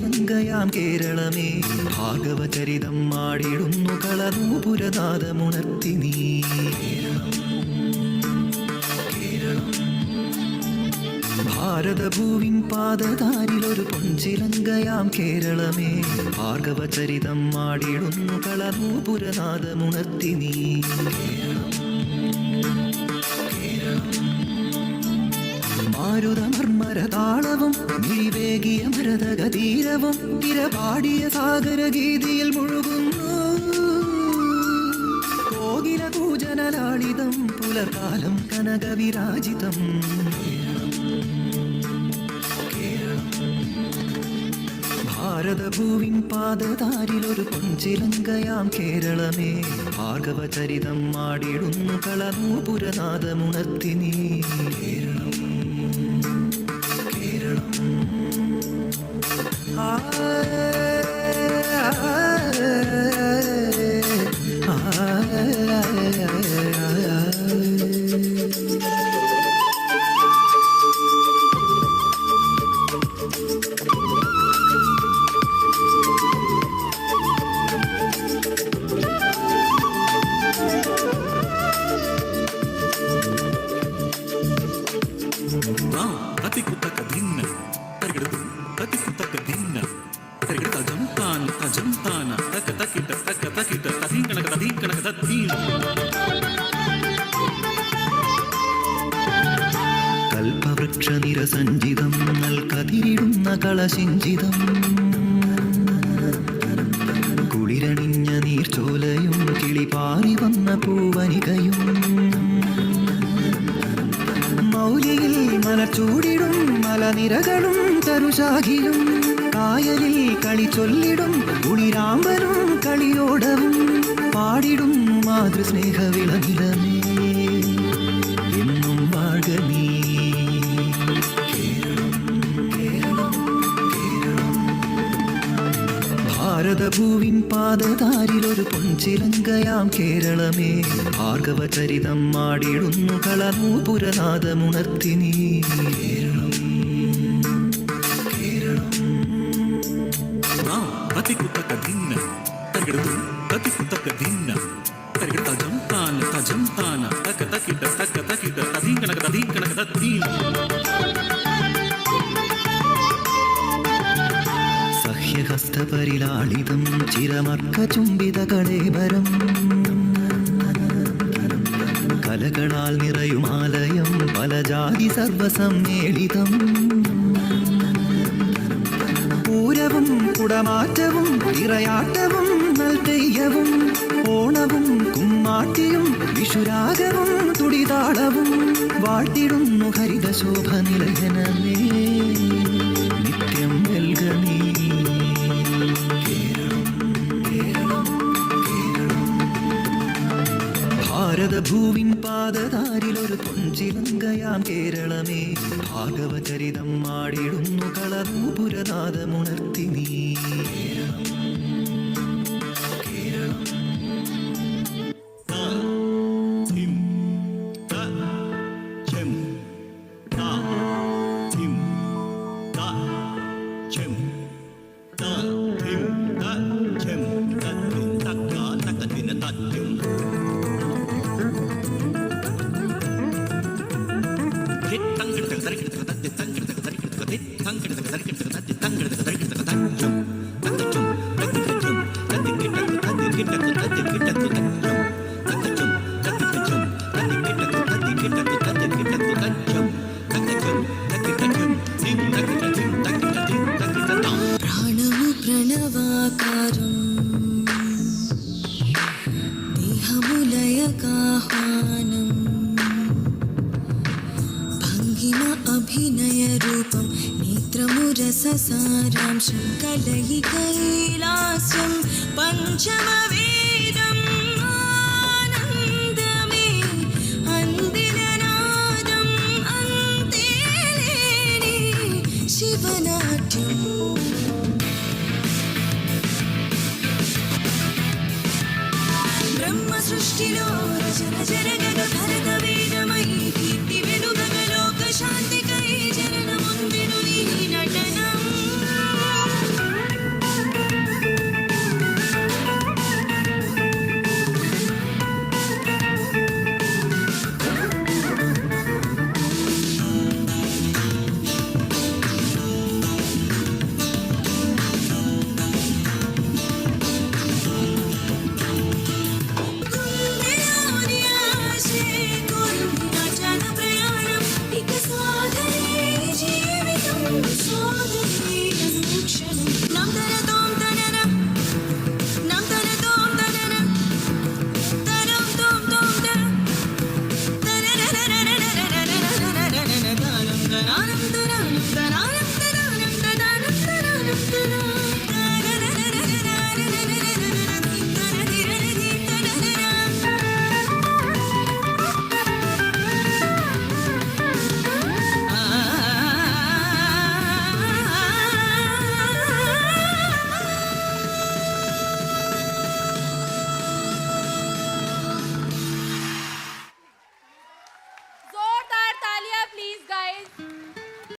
പൊഞ്ചിലങ്കയാം കേരളമേ ഭാഗവചരിതം ആടിടുന്നു കളനൂപുരനാദമുണർത്തി നീ. ഭാരതഭൂവിൻ പാദതാരിലൊരു പൊഞ്ചിലങ്കയാം കേരളമേ ഭാർഗവചരിതം ആടിടുന്നു കളനൂപുരനാദമുണർത്തി നീ. മാരുതമർമരതാളവും വിവേകിയ മരതഗതീരവും തിരപാടിയ സാഗരഗീതിയിൽ മുഴുകുന്നു. കോകില കൂജനലാളിതം പുലർകാലം കനകവിരാജിതം. ഭാരതഭൂവിൻ പാദതാരിലൊരു പൊഞ്ചിലങ്കയാം കേരളമേ ഭാർഗവചരിതം ആടിടുന്നു കളനൂപുരനാദമുണർത്തി നീ. കൽപവൃക്ഷനിരസഞ്ചിതം നൽകതിരിടുന്ന കളശിഞ്ചിതം കുളിരണിഞ്ഞ നീർച്ചോലയും കിളിപാറി വന്ന പൂവനികയും മൗലിയിൽ മലച്ചൂടിടും മലനിരകളും തരുശാഖിലും കായലിൽ കളി ചൊല്ലിടും കുളിരാമ്പലും കളിയോടവും പാടിടും മാതൃസ്നേഹവിളനിലമേ എന്നും വാഴ നീ. ഭാരതഭൂവിൻ പാദതാരിലൊരു പൊഞ്ചിലങ്കയാം കേരളമേ ഭാർഗവചരിതം ആടിടുന്നു കളനൂപുരനാദമുണർത്തി നീ. സഹ്യഹസ്തപരിലാളിതം ചിരമർക്കചുംബിത കളേബരം കലകളാൽ നിറയുമാലയം പലജാതി സർവസമ്മേളിതം പൂരവും കുടമാറ്റവും ഇറയാട്ടവും നൽതെയ്യവും ഓണവും കുമ്മാട്ടിയും വിഷുരാഗവും തുടിതാളവും വാഴ്ത്തിടുന്നു ഹരിതശോഭ നിലയനമേ നിത്യം വെൽഗനീ. ഭാരതഭൂവിൻ പാദതാരിലൊരു പൊഞ്ചിലങ്കയാം കേരളമേ ഭാഗവചരിതം ആടിടുന്നു കളനൂപുരനാദമുണർത്തി നീ. ప్రాణము ప్రణవాకారం దేహములయకాహ్వానం భంగిమ అభినయ రూపం నేత్రము రససారాంశం కలయి కైలాసం పంచమ వేదం ఆనందమే అందిననాదం అంతేలేని శివనాట్యం